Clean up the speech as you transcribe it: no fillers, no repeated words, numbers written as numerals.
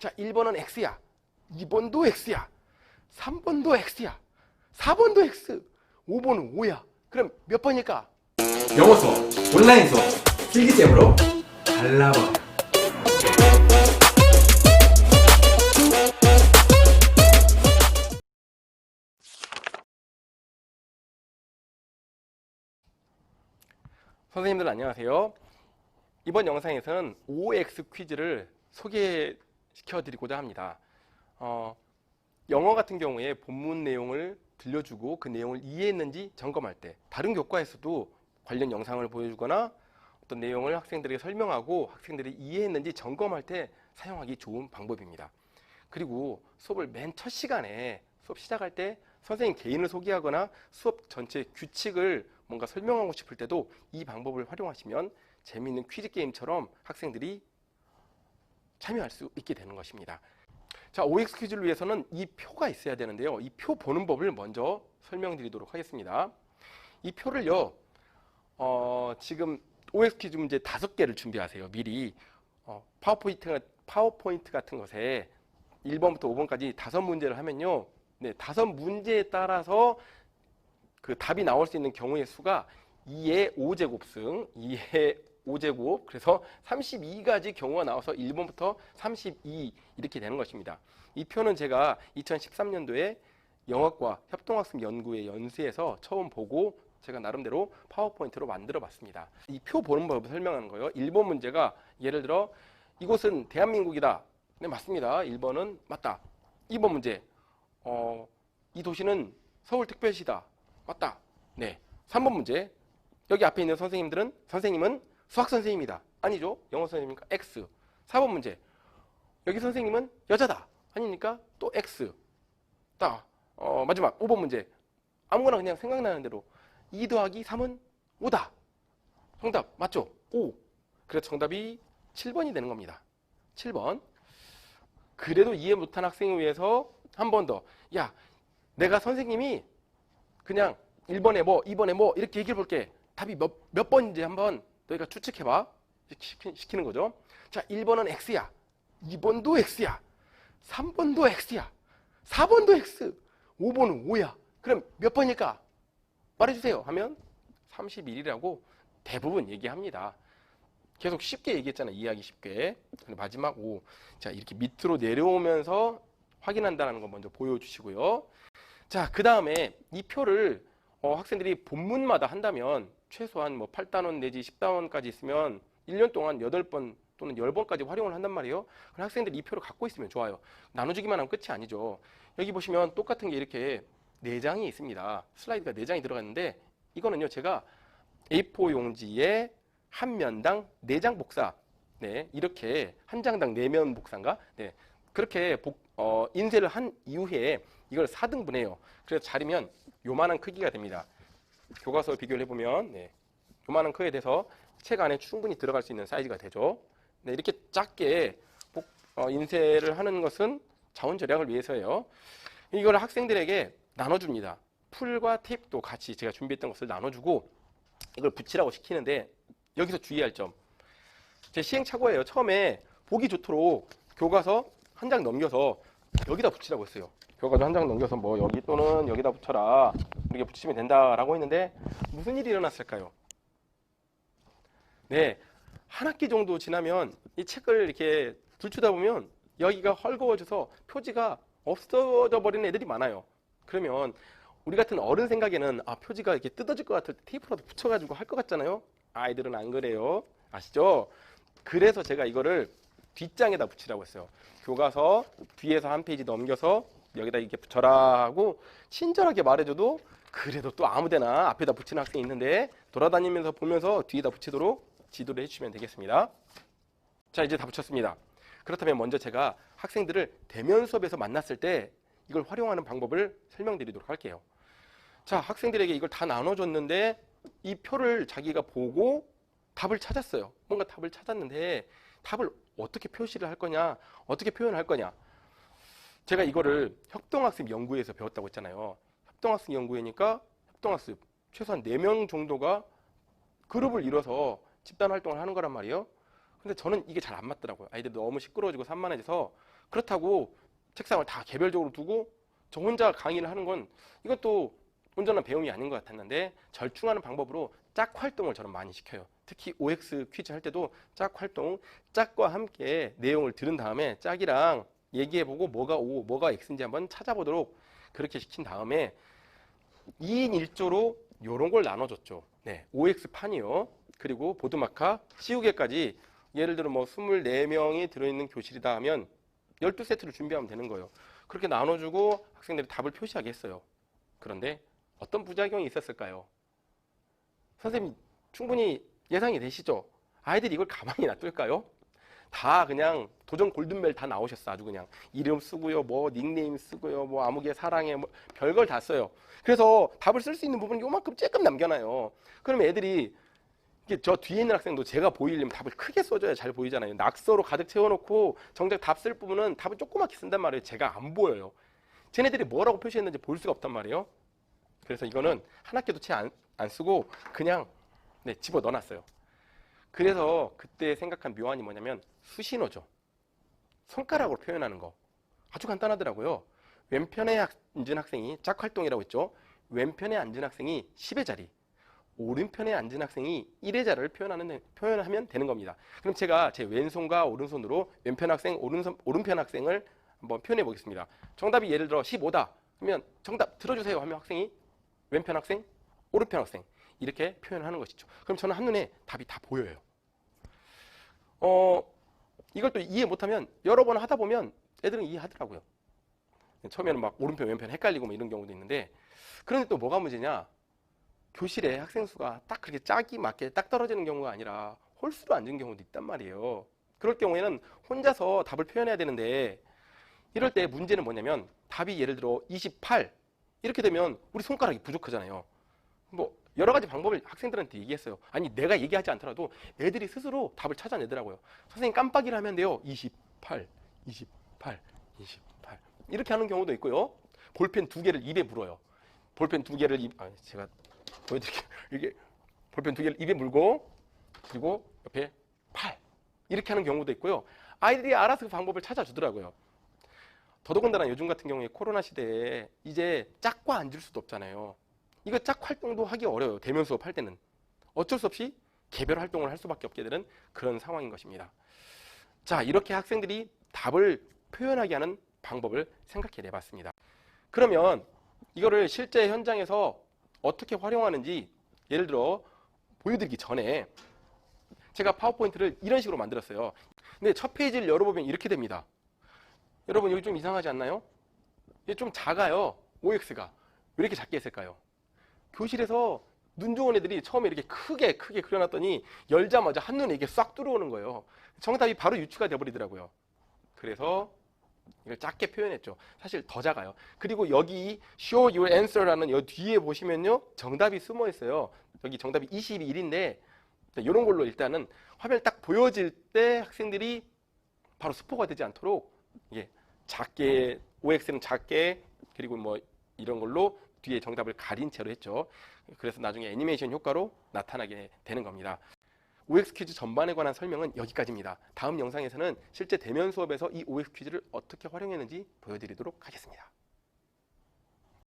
자, 1번은 X야. 2번도 X야. 3번도 X야. 4번도 X. 5번은 5야. 그럼 몇 번일까? 영어 수업, 온라인 수업, 필기잼으로 발라버려. 선생님들 안녕하세요. 이번 영상에서는 OX 퀴즈를 소개시켜 드리고자 합니다. 영어 같은 경우에 본문 내용을 들려주고 그 내용을 이해했는지 점검할 때, 다른 교과에서도 관련 영상을 보여주거나 어떤 내용을 학생들에게 설명하고 학생들이 이해했는지 점검할 때 사용하기 좋은 방법입니다. 그리고 수업을 맨 첫 시간에 수업 시작할 때 선생님 개인을 소개하거나 수업 전체 규칙을 뭔가 설명하고 싶을 때도 이 방법을 활용하시면 재미있는 퀴즈 게임처럼 학생들이 참여할 수 있게 되는 것입니다. 자, OX 퀴즈를 위해서는 이 표가 있어야 되는데요. 이 표 보는 법을 먼저 설명드리도록 하겠습니다. 이 표를요, 지금 OX 퀴즈 문제 5개를 준비하세요. 미리 파워포인트 같은 것에 1번부터 5번까지 5문제를 하면요, 네, 5문제에 따라서 그 답이 나올 수 있는 경우의 수가 2의 5제곱승, 2의 5제곱, 그래서 32가지 경우가 나와서 1번부터 32 이렇게 되는 것입니다. 이 표는 제가 2013년도에 영어과 협동학습 연구의 연수에서 처음 보고 제가 나름대로 파워포인트로 만들어 봤습니다. 이 표 보는 법을 설명하는 거예요. 1번 문제가 예를 들어 이곳은 대한민국이다. 네, 맞습니다. 1번은 맞다. 2번 문제, 이 도시는 서울특별시다. 맞다. 네. 3번 문제, 여기 앞에 있는 선생님은 수학선생님이다. 아니죠. 영어선생님이니까 X. 4번 문제, 여기 선생님은 여자다. 아니니까 또 X. 마지막 5번 문제, 아무거나 그냥 생각나는 대로 2 더하기 3은 5다. 정답 맞죠? 5. 그래서 정답이 7번이 되는 겁니다. 7번. 그래도 이해 못한 학생을 위해서 한 번 더, 야, 내가 선생님이 그냥 1번에 뭐 2번에 뭐 이렇게 얘기해 볼게. 답이 몇 번인지 한번 너희가 추측해봐. 시키는 거죠. 자, 1번은 X야. 2번도 X야. 3번도 X야. 4번도 X. 5번은 5야. 그럼 몇 번일까? 말해주세요 하면 31이라고 대부분 얘기합니다. 계속 쉽게 얘기했잖아요. 이해하기 쉽게. 마지막 5. 자, 이렇게 밑으로 내려오면서 확인한다는 거 먼저 보여주시고요. 자, 그 다음에 이 표를 학생들이 본문마다 한다면 최소한 뭐 8단원 내지 10단원까지 있으면 1년 동안 8번 또는 10번까지 활용을 한단 말이에요. 그럼 학생들이 이 표를 갖고 있으면 좋아요. 나눠주기만 하면 끝이 아니죠. 여기 보시면 똑같은 게 이렇게 4장이 있습니다. 슬라이드가 4장이 들어갔는데 이거는요, 제가 A4 용지에 한 면당 4장 복사, 네, 이렇게 한 장당 4면 복사인가? 네, 그렇게 인쇄를 한 이후에 이걸 4등분해요. 그래서 자르면 요만한 크기가 됩니다. 교과서 비교를 해보면, 네, 요만한 크기에 돼서 책 안에 충분히 들어갈 수 있는 사이즈가 되죠. 네, 이렇게 작게 인쇄를 하는 것은 자원 절약을 위해서예요. 이걸 학생들에게 나눠줍니다. 풀과 테이프도 같이 제가 준비했던 것을 나눠주고 이걸 붙이라고 시키는데, 여기서 주의할 점, 제 시행착오예요. 처음에 보기 좋도록 교과서 한 장 넘겨서 여기다 붙이라고 했어요. 교과서 한 장 넘겨서 뭐 여기 또는 여기다 붙여라, 이렇게 붙이면 된다라고 했는데 무슨 일이 일어났을까요? 네, 한 학기 정도 지나면 이 책을 이렇게 들추다 보면 여기가 헐거워져서 표지가 없어져 버리는 애들이 많아요. 그러면 우리 같은 어른 생각에는 표지가 이렇게 뜯어질 것 같을 때 테이프라도 붙여가지고 할 것 같잖아요. 아이들은 안 그래요. 아시죠? 그래서 제가 이거를 뒷장에다 붙이라고 했어요. 교과서 뒤에서 한 페이지 넘겨서 여기다 이렇게 붙여라 하고 친절하게 말해줘도 그래도 또 아무데나 앞에다 붙이는 학생이 있는데 돌아다니면서 보면서 뒤에다 붙이도록 지도를 해주시면 되겠습니다. 자, 이제 다 붙였습니다. 그렇다면 먼저 제가 학생들을 대면 수업에서 만났을 때 이걸 활용하는 방법을 설명드리도록 할게요. 자, 학생들에게 이걸 다 나눠줬는데 이 표를 자기가 보고 답을 찾았어요. 뭔가 답을 찾았는데 답을 어떻게 표시를 할 거냐, 어떻게 표현할 거냐. 제가 이거를 협동학습 연구회에서 배웠다고 했잖아요. 협동학습 연구회니까 협동학습 최소한 4명 정도가 그룹을 이뤄서 집단 활동을 하는 거란 말이에요. 근데 저는 이게 잘 안 맞더라고요. 아이들이 너무 시끄러워지고 산만해져서 그렇다고 책상을 다 개별적으로 두고 저 혼자 강의를 하는 건 이것도 온전한 배움이 아닌 것 같았는데, 절충하는 방법으로 짝 활동을 저는 많이 시켜요. 특히 OX 퀴즈 할 때도 짝 활동, 짝과 함께 내용을 들은 다음에 짝이랑 얘기해보고 뭐가 O, 뭐가 X인지 한번 찾아보도록 그렇게 시킨 다음에 2인 1조로 이런 걸 나눠줬죠. 네, OX 판이요. 그리고 보드마카, 씌우개까지. 예를 들어 뭐 24명이 들어있는 교실이다 하면 12세트를 준비하면 되는 거예요. 그렇게 나눠주고 학생들이 답을 표시하게 했어요. 그런데 어떤 부작용이 있었을까요? 선생님 충분히 예상이 되시죠? 아이들이 이걸 가만히 놔둘까요? 다 그냥 도전 골든벨 다 나오셨어. 아주 그냥 이름 쓰고요, 뭐 닉네임 쓰고요, 뭐 아무개 사랑해, 뭐 별걸 다 써요. 그래서 답을 쓸 수 있는 부분은 요만큼 쬐끔 남겨놔요. 그러면 애들이, 이게 저 뒤에 있는 학생도 제가 보이려면 답을 크게 써줘야 잘 보이잖아요. 낙서로 가득 채워놓고 정작 답 쓸 부분은 답을 조그맣게 쓴단 말이에요. 제가 안 보여요. 쟤네들이 뭐라고 표시했는지 볼 수가 없단 말이에요. 그래서 이거는 한 학기도 채 안 쓰고 그냥 집어 넣어놨어요. 그래서 그때 생각한 묘안이 뭐냐면 수신호죠. 손가락으로 표현하는 거. 아주 간단하더라고요. 왼편에 앉은 학생이 짝활동이라고 했죠. 왼편에 앉은 학생이 10의 자리, 오른편에 앉은 학생이 1의 자리를 표현하면 되는 겁니다. 그럼 제가 제 왼손과 오른손으로 왼편 학생, 오른편 학생을 한번 표현해 보겠습니다. 정답이 예를 들어 15다. 그러면 정답 들어주세요 하면 학생이 왼편 학생, 오른편 학생 이렇게 표현하는 것이죠. 그럼 저는 한눈에 답이 다 보여요. 이걸 또 이해 못하면 여러 번 하다 보면 애들은 이해하더라고요. 처음에는 막 오른편 왼편 헷갈리고 뭐 이런 경우도 있는데, 그런데 또 뭐가 문제냐, 교실에 학생 수가 딱 그렇게 짝이 맞게 딱 떨어지는 경우가 아니라 홀수로 앉은 경우도 있단 말이에요. 그럴 경우에는 혼자서 답을 표현해야 되는데, 이럴 때 문제는 뭐냐면 답이 예를 들어 28 이렇게 되면 우리 손가락이 부족하잖아요. 뭐 여러 가지 방법을 학생들한테 얘기했어요. 아니 내가 얘기하지 않더라도 애들이 스스로 답을 찾아내더라고요. 선생님 깜빡이를 하면 돼요. 28, 28, 28 이렇게 하는 경우도 있고요. 볼펜 2개를 입에 물어요. 볼펜 2개를 제가 보여드릴게요. 이게 볼펜 2개를 입에 물고 그리고 옆에 8 이렇게 하는 경우도 있고요. 아이들이 알아서 그 방법을 찾아주더라고요. 더더군다나 요즘 같은 경우에 코로나 시대에 이제 짝과 앉을 수도 없잖아요. 이거 짝 활동도 하기 어려워요. 대면 수업할 때는. 어쩔 수 없이 개별 활동을 할 수밖에 없게 되는 그런 상황인 것입니다. 자, 이렇게 학생들이 답을 표현하게 하는 방법을 생각해 내봤습니다. 그러면 이거를 실제 현장에서 어떻게 활용하는지 예를 들어 보여드리기 전에 제가 파워포인트를 이런 식으로 만들었어요. 근데 첫 페이지를 열어보면 이렇게 됩니다. 여러분 여기 좀 이상하지 않나요? 이게 좀 작아요. OX가. 왜 이렇게 작게 했을까요? 교실에서 눈 좋은 애들이 처음에 이렇게 크게 그려놨더니 열자마자 한눈에 이게 싹 들어오는 거예요. 정답이 바로 유추가 돼버리더라고요. 그래서 이걸 작게 표현했죠. 사실 더 작아요. 그리고 여기 show your answer라는 여 뒤에 보시면요. 정답이 숨어 있어요. 여기 정답이 21인데 이런 걸로 일단은 화면을 딱 보여질 때 학생들이 바로 스포가 되지 않도록 이게 작게, OX는 작게, 그리고 뭐 이런 걸로 뒤에 정답을 가린 채로 했죠. 그래서 나중에 애니메이션 효과로 나타나게 되는 겁니다. OX 퀴즈 전반에 관한 설명은 여기까지입니다. 다음 영상에서는 실제 대면 수업에서 이 OX 퀴즈를 어떻게 활용했는지 보여드리도록 하겠습니다.